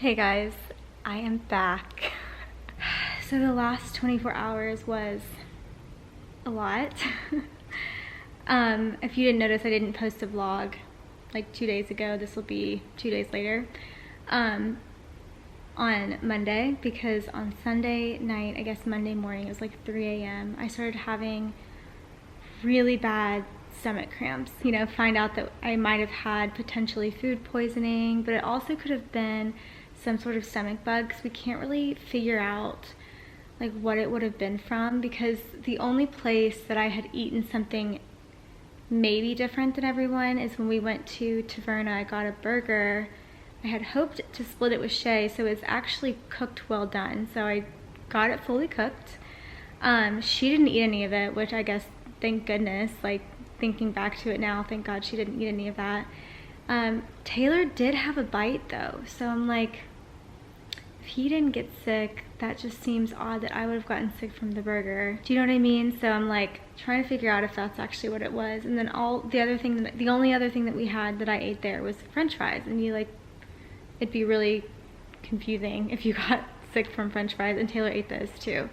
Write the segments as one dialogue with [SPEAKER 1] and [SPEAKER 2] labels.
[SPEAKER 1] Hey guys, I am back. So the last 24 hours was a lot. If you didn't notice, I didn't post a vlog like 2 days ago. This will be 2 days later. On Monday, because on Sunday night, I guess Monday morning, it was like 3 a.m. I started having really bad stomach cramps. You know, find out that I might have had potentially food poisoning, but it also could have been some sort of stomach bugs. We can't really figure out like what it would have been from, because the only place that I had eaten something maybe different than everyone is when we went to Taverna. I got a burger. I had hoped to split it with Shay, so it's actually cooked well done. So I got it fully cooked. She didn't eat any of it, which I guess, thank goodness, like thinking back to it now, thank God she didn't eat any of that. Taylor did have a bite though, so I'm like, if he didn't get sick, that just seems odd that I would have gotten sick from the burger. Do you know what I mean? So I'm like trying to figure out if that's actually what it was. And then the only other thing that we had that I ate there was French fries, and it'd be really confusing if you got sick from French fries, and Taylor ate those too.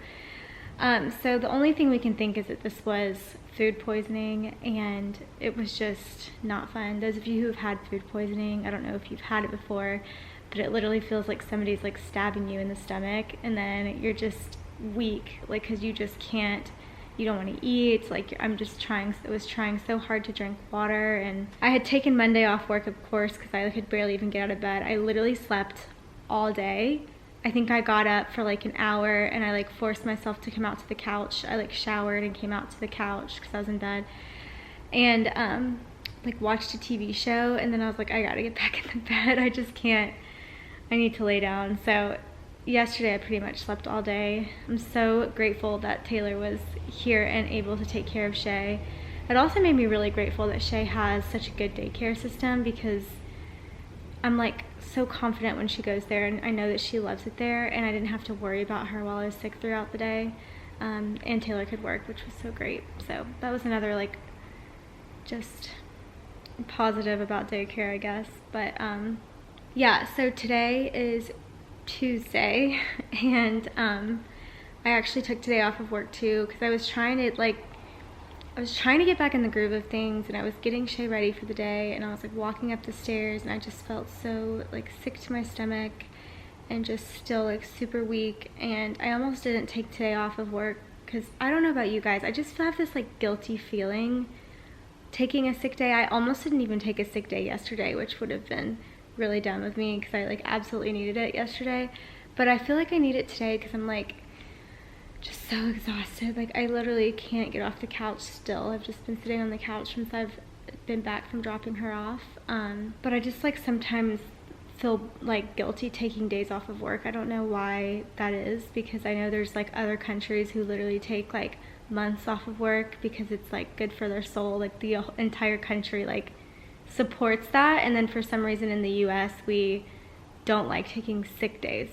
[SPEAKER 1] So the only thing we can think is that this was food poisoning, and it was just not fun. Those of you who have had food poisoning, I don't know if you've had it before, but it literally feels like somebody's like stabbing you in the stomach, and then you're just weak, like, because you just can't, you don't want to eat. Like, I was trying so hard to drink water, and I had taken Monday off work, of course, because I could barely even get out of bed. I literally slept all day. I think I got up for like an hour, and I like forced myself to come out to the couch. I like showered and came out to the couch because I was in bed, and like watched a TV show, and then I was like, I gotta get back in the bed. I just can't, I need to lay down. So yesterday I pretty much slept all day. I'm so grateful that Taylor was here and able to take care of Shay. It also made me really grateful that Shay has such a good daycare system, because I'm like so confident when she goes there, and I know that she loves it there, and I didn't have to worry about her while I was sick throughout the day. And Taylor could work, which was so great. So that was another like just positive about daycare, I guess. But yeah, so today is Tuesday, and I actually took today off of work too, because I was trying to get back in the groove of things, and I was getting Shay ready for the day, and I was like walking up the stairs, and I just felt so like sick to my stomach and just still like super weak, and I almost didn't take today off of work, because I don't know about you guys, I just have this like guilty feeling taking a sick day. I almost didn't even take a sick day yesterday, which would have been really dumb of me, because I like absolutely needed it yesterday, but I feel like I need it today because I'm like just so exhausted. Like, I literally can't get off the couch still. I've just been sitting on the couch since I've been back from dropping her off. But I just like sometimes feel like guilty taking days off of work. I don't know why that is, because I know there's like other countries who literally take like months off of work because it's like good for their soul. Like the entire country like supports that, and then for some reason in the US we don't like taking sick days.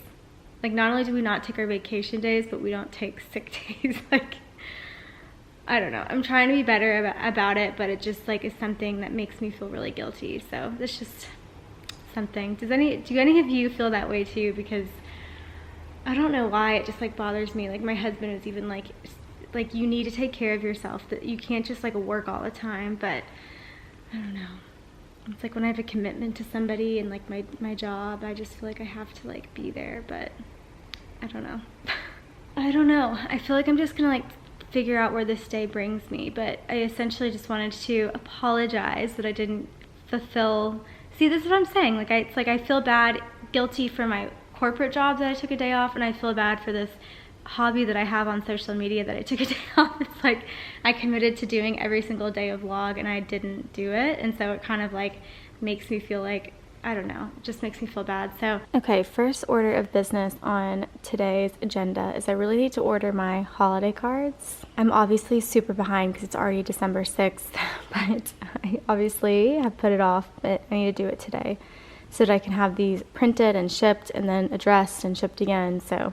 [SPEAKER 1] Like, not only do we not take our vacation days, but we don't take sick days. Like, I don't know, I'm trying to be better about it, but it just like is something that makes me feel really guilty. So that's just something. Do any of you feel that way too? Because I don't know why, it just like bothers me. Like, my husband is even like you need to take care of yourself, that you can't just like work all the time. But I don't know, it's like when I have a commitment to somebody and like my job, I just feel like I have to like be there. But I don't know. I don't know. I feel like I'm just gonna like figure out where this day brings me. But I essentially just wanted to apologize that I didn't fulfill. See, this is what I'm saying. Like, it's like I feel bad, guilty for my corporate job that I took a day off, and I feel bad for this hobby that I have on social media that I took a day off. It's like I committed to doing every single day of vlog, and I didn't do it, and so it kind of like makes me feel like, I don't know, it just makes me feel bad. So okay, first order of business on today's agenda is I really need to order my holiday cards. I'm obviously super behind because it's already December 6th, but I obviously have put it off, but I need to do it today so that I can have these printed and shipped and then addressed and shipped again. So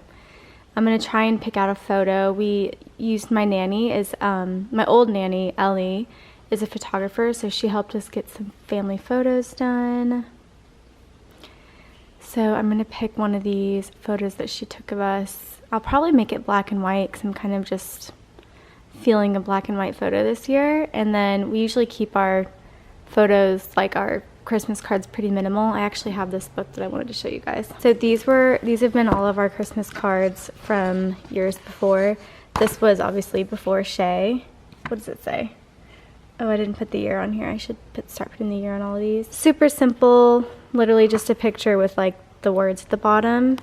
[SPEAKER 1] I'm gonna try and pick out a photo. We used my nanny, my old nanny, Ellie, is a photographer, so she helped us get some family photos done. So I'm gonna pick one of these photos that she took of us. I'll probably make it black and white because I'm kind of just feeling a black and white photo this year. And then we usually keep our photos, like our Christmas cards, pretty minimal. I actually have this book that I wanted to show you guys. So these have been all of our Christmas cards from years before. This was obviously before Shay. What does it say? Oh, I didn't put the year on here. I should start putting the year on all of these. Super simple, literally just a picture with like the words at the bottom.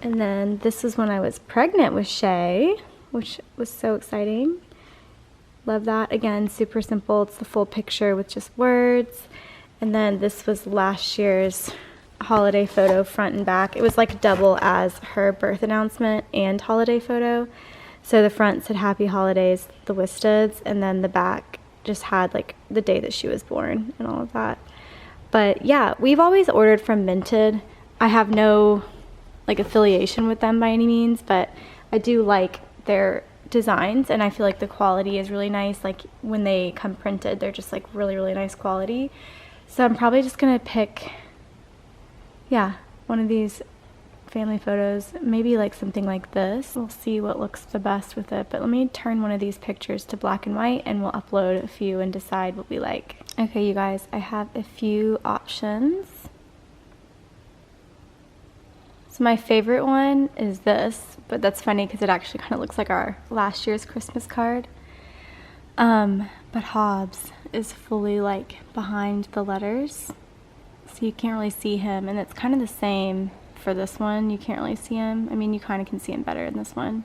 [SPEAKER 1] And then this is when I was pregnant with Shay, which was so exciting. Love that. Again, super simple. It's the full picture with just words. And then this was last year's holiday photo, front and back. It was like double as her birth announcement and holiday photo. So the front said Happy Holidays, the Wisteds, and then the back just had like the day that she was born and all of that. But yeah, we've always ordered from Minted. I have no like affiliation with them by any means, but I do like their designs and I feel like the quality is really nice. Like when they come printed, they're just like really, really nice quality. So I'm probably just gonna pick, yeah, one of these family photos, maybe like something like this. We'll see what looks the best with it, but let me turn one of these pictures to black and white and we'll upload a few and decide what we like. Okay, you guys, I have a few options. So my favorite one is this, but that's funny because it actually kind of looks like our last year's Christmas card. But Hobbs is fully like behind the letters, so you can't really see him, and it's kind of the same for this one. You can't really see him. I mean, you kind of can see him better in this one.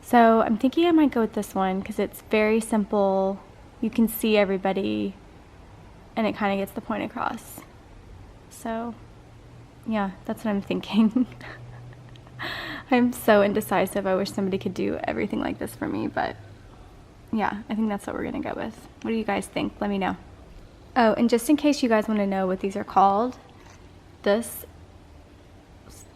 [SPEAKER 1] So I'm thinking I might go with this one because it's very simple. You can see everybody, and it kind of gets the point across. So yeah, that's what I'm thinking. I'm so indecisive. I wish somebody could do everything like this for me, but yeah, I think that's what we're gonna go with. What do you guys think? Let me know. Oh, and just in case you guys want to know what these are called, this,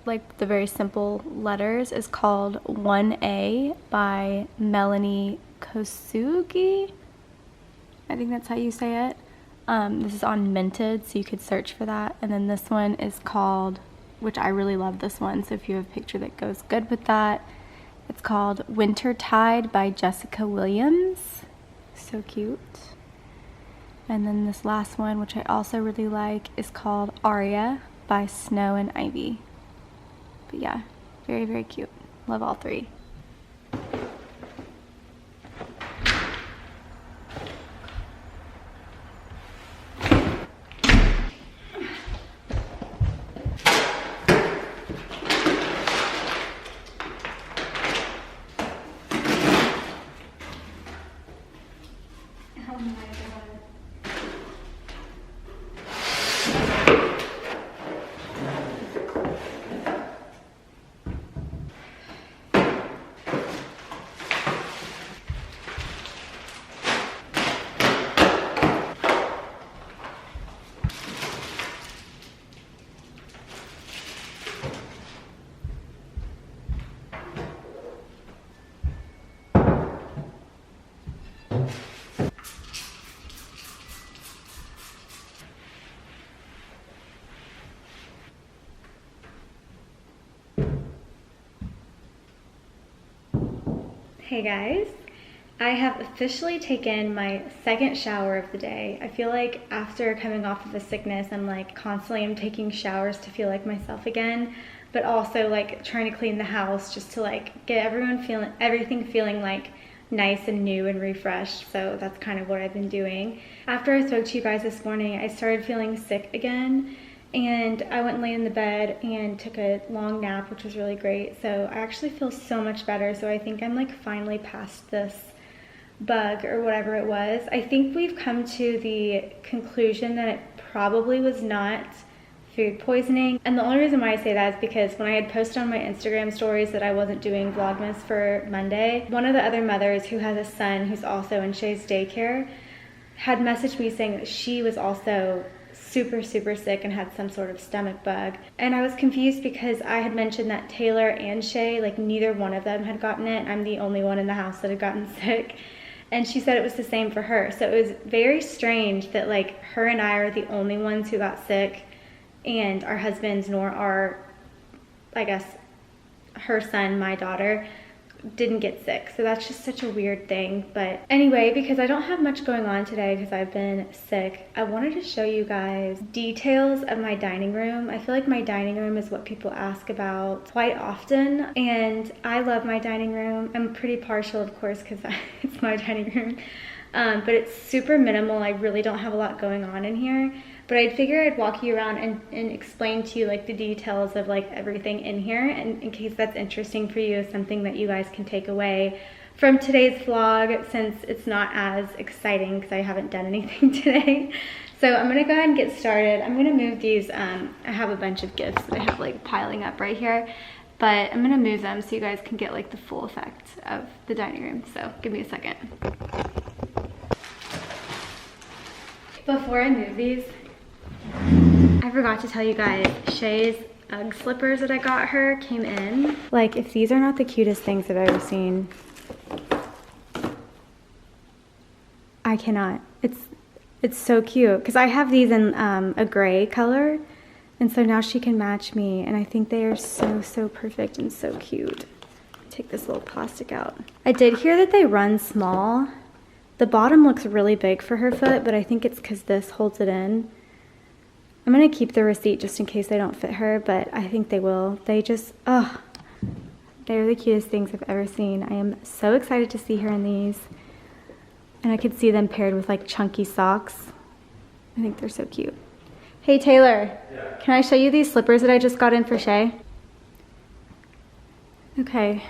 [SPEAKER 1] like the very simple letters, is called 1A by Melanie Kosugi. I think that's how you say it. This is on Minted, so you could search for that. And then this one is called, which I really love this one, so if you have a picture that goes good with that, it's called Wintertide by Jessica Williams. So cute. And then this last one, which I also really like, is called Aria by Snow and Ivy. But yeah, very, very cute. Love all three. Hey guys, I have officially taken my second shower of the day. I feel like after coming off of a sickness, I'm like constantly am taking showers to feel like myself again, but also like trying to clean the house just to like get everything feeling like nice and new and refreshed. So that's kind of what I've been doing. After I spoke to you guys this morning, I started feeling sick again. And I went and laid in the bed and took a long nap, which was really great. So I actually feel so much better. So I think I'm like finally past this bug or whatever it was. I think we've come to the conclusion that it probably was not food poisoning. And the only reason why I say that is because when I had posted on my Instagram stories that I wasn't doing Vlogmas for Monday, one of the other mothers who has a son who's also in Shay's daycare had messaged me saying that she was also super sick and had some sort of stomach bug. And I was confused because I had mentioned that Taylor and Shay, like neither one of them had gotten it. I'm the only one in the house that had gotten sick. and she said it was the same for her. So it was very strange that like her and I are the only ones who got sick, and our husbands nor our, I guess, her son, my daughter, didn't get sick. So that's just such a weird thing. But anyway, because I don't have much going on today because I've been sick, I wanted to show you guys details of my dining room. I feel like my dining room is what people ask about quite often, and I love my dining room. I'm pretty partial, of course, because it's my dining room, but it's super minimal. I really don't have a lot going on in here. But I figure I'd walk you around and explain to you like the details of like everything in here, and in case that's interesting for you, something that you guys can take away from today's vlog, since it's not as exciting because I haven't done anything today. So I'm gonna go ahead and get started. I'm gonna move these, I have a bunch of gifts that I have like piling up right here, but I'm gonna move them so you guys can get like the full effect of the dining room. So give me a second. Before I move these, I forgot to tell you guys, Shay's Ugg slippers that I got her came in. Like, if these are not the cutest things that I've ever seen, I cannot. It's so cute because I have these in a gray color, and so now she can match me, and I think they are so perfect and so cute. Take this little plastic out. I did hear that they run small. The bottom looks really big for her foot, but I think it's because this holds it in. I'm gonna keep the receipt just in case they don't fit her, but I think they will. They just, oh, they're the cutest things I've ever seen. I am so excited to see her in these. And I could see them paired with like chunky socks. I think they're so cute. Hey Taylor, yeah. Can I show you these slippers that I just got in for Shay? Okay,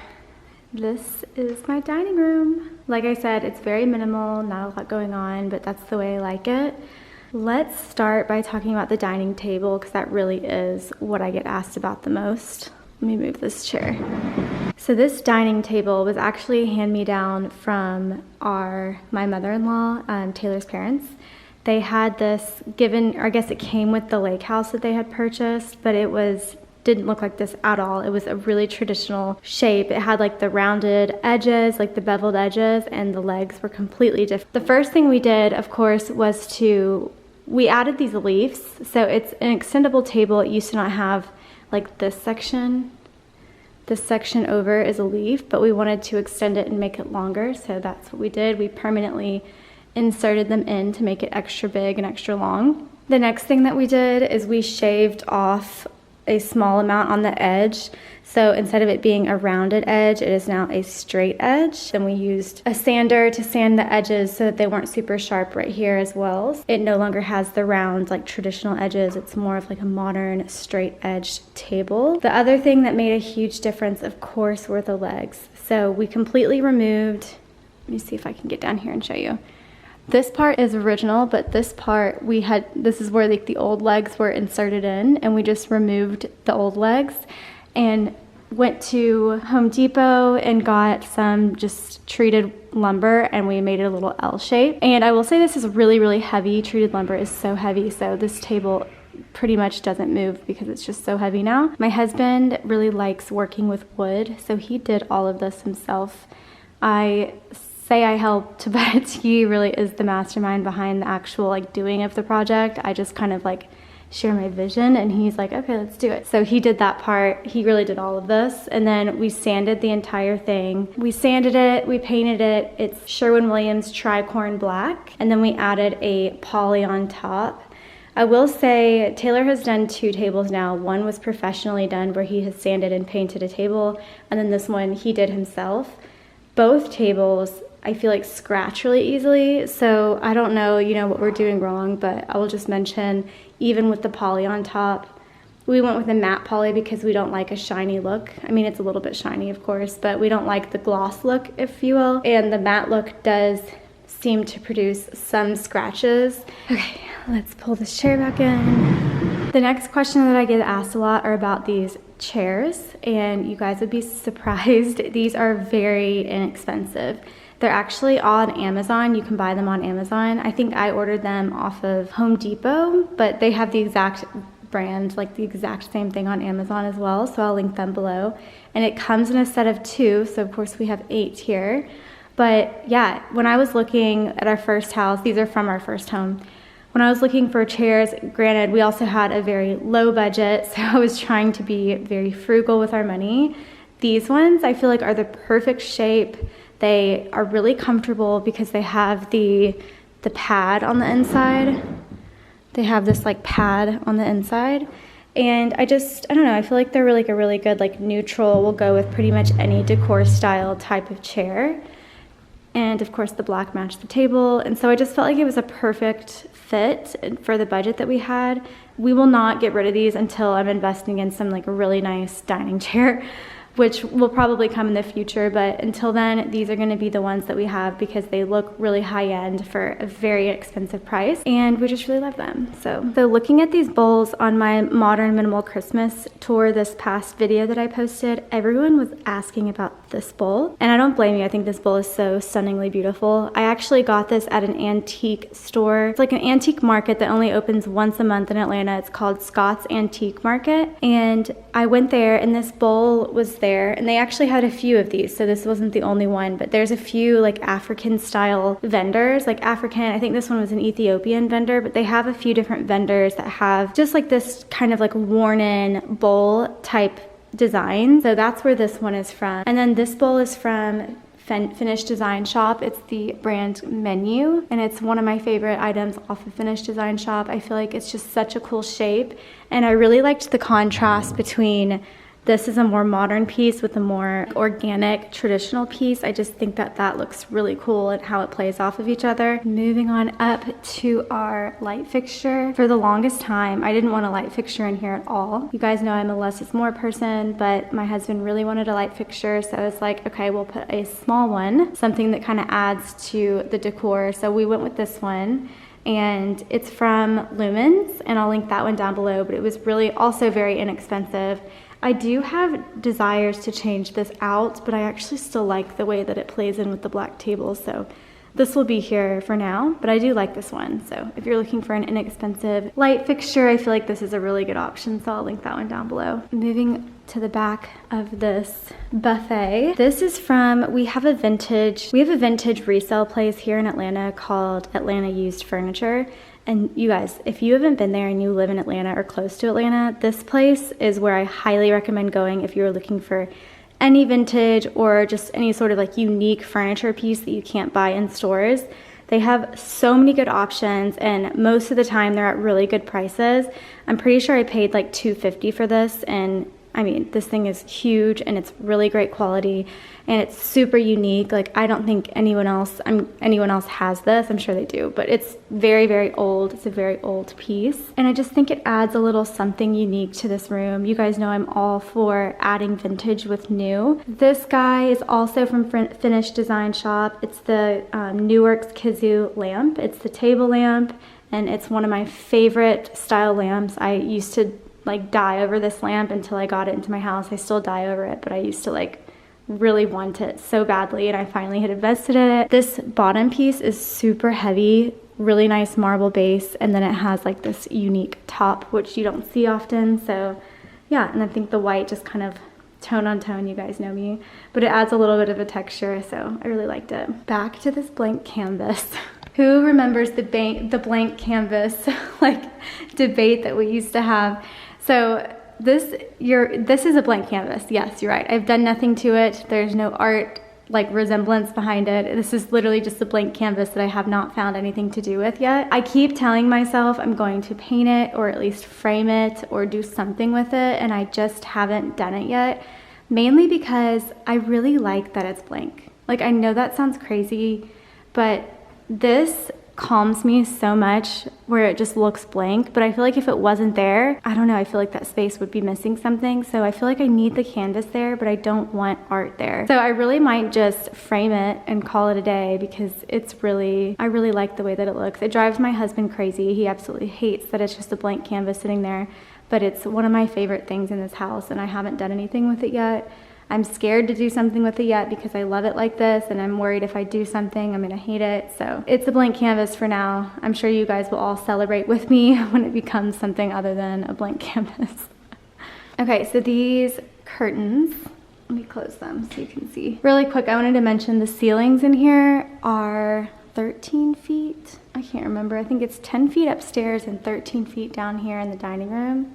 [SPEAKER 1] this is my dining room. Like I said, it's very minimal, not a lot going on, but that's the way I like it. Let's start by talking about the dining table because that really is what I get asked about the most. Let me move this chair. So this dining table was actually a hand-me-down from my mother-in-law, Taylor's parents. They had this given, or I guess it came with the lake house that they had purchased, but it didn't look like this at all. It was a really traditional shape. It had like the rounded edges, like the beveled edges, and the legs were completely different. The first thing we did, of course, was we added these leaves. So it's an extendable table. It used to not have like this section. This section over is a leaf, but we wanted to extend it and make it longer. So that's what we did. We permanently inserted them in to make it extra big and extra long. The next thing that we did is we shaved off a small amount on the edge. So instead of it being a rounded edge, it is now a straight edge. Then we used a sander to sand the edges so that they weren't super sharp right here as well. It no longer has the round like traditional edges. It's more of like a modern straight edged table. The other thing that made a huge difference, of course, were the legs. So we completely removed, let me see if I can get down here and show you. This part is original, but this part this is where like the old legs were inserted in, and we just removed the old legs and went to Home Depot and got some just treated lumber, and we made it a little L shape. And I will say this is really heavy. Treated lumber is so heavy, so this table pretty much doesn't move because it's just so heavy now. My husband really likes working with wood, so he did all of this himself. I say I helped, but he really is the mastermind behind the actual like doing of the project. I just kind of like share my vision, and he's like, okay, let's do it. So he did that part. He really did all of this. And then we sanded the entire thing. We sanded it, we painted it. It's Sherwin-Williams Tricorn black. And then we added a poly on top. I will say Taylor has done 2 tables now. One was professionally done where he has sanded and painted a table, and then this one he did himself. Both tables I feel like scratch really easily, so I don't know, what we're doing wrong, but I will just mention, even with the poly on top, we went with a matte poly because we don't like a shiny look. I mean, it's a little bit shiny, of course, but we don't like the gloss look, if you will, and the matte look does seem to produce some scratches. Okay, let's pull this chair back in. The next question that I get asked a lot are about these chairs, and you guys would be surprised. These are very inexpensive. They're actually on Amazon. You can buy them on Amazon. I think I ordered them off of Home Depot, but they have the exact brand, like the exact same thing on Amazon as well, so I'll link them below. And it comes in a set of 2, so of course we have 8 here. But yeah, when I was looking at our first house, these are from our first home. When I was looking for chairs, granted, we also had a very low budget, so I was trying to be very frugal with our money. These ones I feel like are the perfect shape. They are really comfortable because they have the pad on the inside. They have this like pad on the inside. And I don't know, I feel like they're like a really good like neutral, will go with pretty much any decor style type of chair. And of course the black matched the table. And so I just felt like it was a perfect fit for the budget that we had. We will not get rid of these until I'm investing in some like a really nice dining chair, which will probably come in the future, but until then, these are gonna be the ones that we have because they look really high-end for a very expensive price, and we just really love them. So looking at these bowls on my Modern Minimal Christmas tour, this past video that I posted, everyone was asking about this bowl, and I don't blame you. I think this bowl is so stunningly beautiful. I actually got this at an antique store. It's like an antique market that only opens once a month in Atlanta. It's called Scott's Antique Market, and I went there, and this bowl was there, and they actually had a few of these, so this wasn't the only one, but there's a few like African style vendors, like African, I think this one was an Ethiopian vendor, but they have a few different vendors that have just like this kind of like worn in bowl type design. So that's where this one is from. And then this bowl is from Finished Design Shop. It's the brand Menu, and it's one of my favorite items off of Finished Design Shop. I feel like it's just such a cool shape, and I really liked the contrast between this is a more modern piece with a more organic traditional piece. I just think that that looks really cool and how it plays off of each other. Moving on up to our light fixture. For the longest time, I didn't want a light fixture in here at all. You guys know I'm a less is more person, but my husband really wanted a light fixture, so I was like, okay, we'll put a small one, something that kind of adds to the decor. So we went with this one, and it's from Lumens, and I'll link that one down below, but it was really also very inexpensive. I do have desires to change this out, but I actually still like the way that it plays in with the black table, so this will be here for now, but I do like this one. So if you're looking for an inexpensive light fixture, I feel like this is a really good option, so I'll link that one down below. Moving to the back of this buffet. This is from, we have a vintage resale place here in Atlanta called Atlanta Used Furniture. And you guys, if you haven't been there and you live in Atlanta or close to Atlanta, this place is where I highly recommend going if you're looking for any vintage or just any sort of like unique furniture piece that you can't buy in stores. They have so many good options, and most of the time they're at really good prices. I'm pretty sure I paid like $250 for this, and I mean, this thing is huge and it's really great quality and it's super unique. Like, I don't think anyone else has this. I'm sure they do, but it's very, very old. It's a very old piece. And I just think it adds a little something unique to this room. You guys know I'm all for adding vintage with new. This guy is also from Finished Design Shop. It's the Newark's Kazoo lamp. It's the table lamp, and it's one of my favorite style lamps. I used to like die over this lamp until I got it into my house. I still die over it, but I used to like really want it so badly, and I finally had invested in it. This bottom piece is super heavy, really nice marble base, and then it has like this unique top, which you don't see often. So yeah, and I think the white just kind of tone on tone, you guys know me, but it adds a little bit of a texture, so I really liked it. Back to this blank canvas. Who remembers the blank canvas like debate that we used to have? So this is a blank canvas. Yes, you're right. I've done nothing to it. There's no art like resemblance behind it. This is literally just a blank canvas that I have not found anything to do with yet. I keep telling myself I'm going to paint it or at least frame it or do something with it, and I just haven't done it yet, mainly because I really like that it's blank. Like, I know that sounds crazy, but this calms me so much where it just looks blank. But I feel like if it wasn't there, I don't know, I feel like that space would be missing something. So I feel like I need the canvas there, but I don't want art there. So I really might just frame it and call it a day, because I really like the way that it looks. It drives my husband crazy. He absolutely hates that it's just a blank canvas sitting there, but it's one of my favorite things in this house, and I haven't done anything with it yet. I'm scared to do something with it yet because I love it like this, and I'm worried if I do something, I'm gonna hate it. So it's a blank canvas for now. I'm sure you guys will all celebrate with me when it becomes something other than a blank canvas. Okay, so these curtains, Let me close them so you can see. Really quick, I wanted to mention the ceilings in here are 13 feet. I can't remember. I think it's 10 feet upstairs and 13 feet down here in the dining room.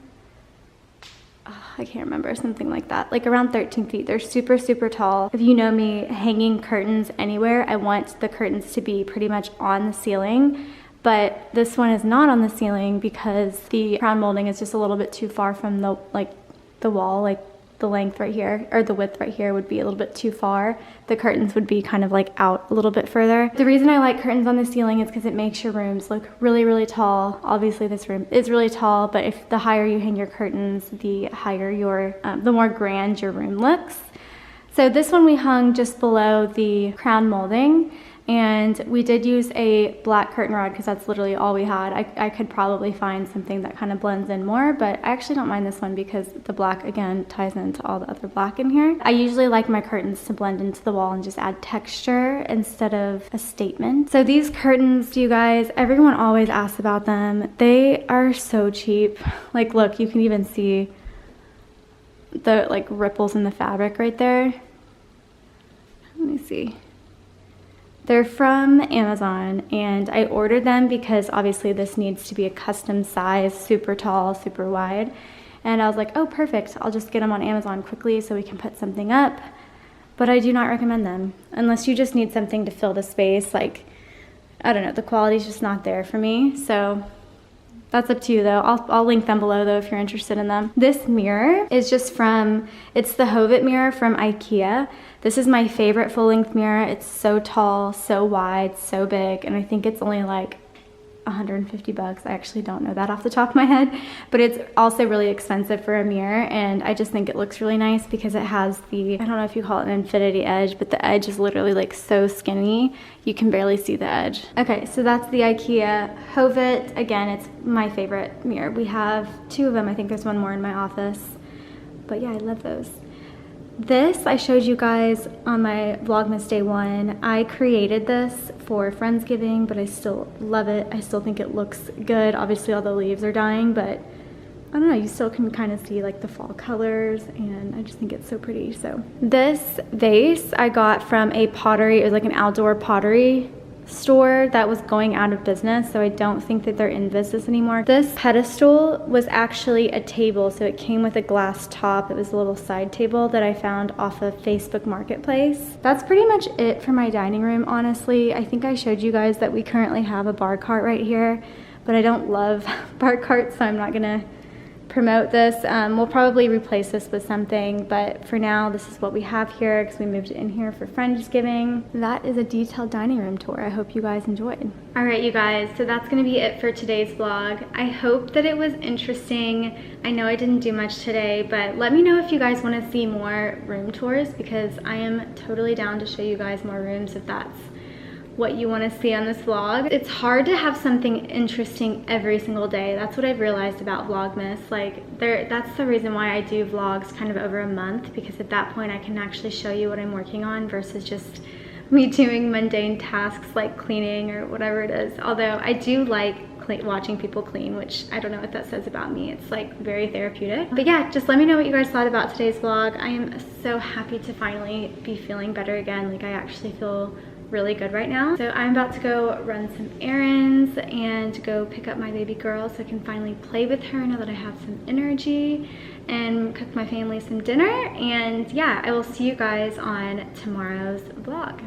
[SPEAKER 1] I can't remember, something like that. Like around 13 feet. They're super, super tall. If you know me, hanging curtains anywhere, I want the curtains to be pretty much on the ceiling. But this one is not on the ceiling because the crown molding is just a little bit too far from the wall, like the length right here, or the width right here would be a little bit too far. The curtains would be kind of like out a little bit further. The reason I like curtains on the ceiling is because it makes your rooms look really, really tall. Obviously this room is really tall, but if the higher you hang your curtains, the higher your, the more grand your room looks. So this one we hung just below the crown molding. And we did use a black curtain rod because that's literally all we had. I could probably find something that kind of blends in more, but I actually don't mind this one because the black, again, ties into all the other black in here. I usually like my curtains to blend into the wall and just add texture instead of a statement. So these curtains, you guys, everyone always asks about them. They are so cheap. Like, look, you can even see the like ripples in the fabric right there. Let me see. They're from Amazon and I ordered them because obviously this needs to be a custom size, super tall, super wide. And I was like, oh, perfect. I'll just get them on Amazon quickly so we can put something up. But I do not recommend them unless you just need something to fill the space. Like, I don't know, the quality's just not there for me. So that's up to you though. I'll link them below though if you're interested in them. This mirror is just from, it's the HOVET mirror from IKEA. This is my favorite full-length mirror. It's so tall, so wide, so big, and I think it's only like 150 bucks. I actually don't know that off the top of my head, but it's also really expensive for a mirror, and I just think it looks really nice because it has the, I don't know if you call it an infinity edge, but the edge is literally like so skinny, you can barely see the edge. Okay, so that's the IKEA HOVET. Again, it's my favorite mirror. We have two of them. I think there's one more in my office, but yeah, I love those. This I showed you guys on my Vlogmas day 1. I created this for Friendsgiving, but I still love it. I still think it looks good. Obviously all the leaves are dying, but I don't know, you still can kind of see like the fall colors, and I just think it's so pretty. So this vase I got from a pottery, it was like an outdoor pottery store that was going out of business, so I don't think that they're in business anymore. This pedestal was actually a table, so it came with a glass top. It was a little side table that I found off of Facebook Marketplace. That's pretty much it for my dining room, honestly. I think I showed you guys that we currently have a bar cart right here, but I don't love bar carts, so I'm not gonna promote this. We'll probably replace this with something, but for now this is what we have here because we moved it in here for Friendsgiving. That is a detailed dining room tour. I hope you guys enjoyed. All right, you guys, so that's gonna be it for today's vlog. I hope that it was interesting. I know I didn't do much today, but let me know if you guys want to see more room tours because I am totally down to show you guys more rooms if that's what you want to see on this vlog. It's hard to have something interesting every single day. That's what I've realized about Vlogmas. Like, that's the reason why I do vlogs kind of over a month, because at that point I can actually show you what I'm working on versus just me doing mundane tasks like cleaning or whatever it is. Although I do like watching people clean, which I don't know what that says about me. It's like very therapeutic. But yeah, just let me know what you guys thought about today's vlog. I am so happy to finally be feeling better again. Like, I actually feel really good right now. So I'm about to go run some errands and go pick up my baby girl so I can finally play with her now that I have some energy, and cook my family some dinner. And yeah, I will see you guys on tomorrow's vlog.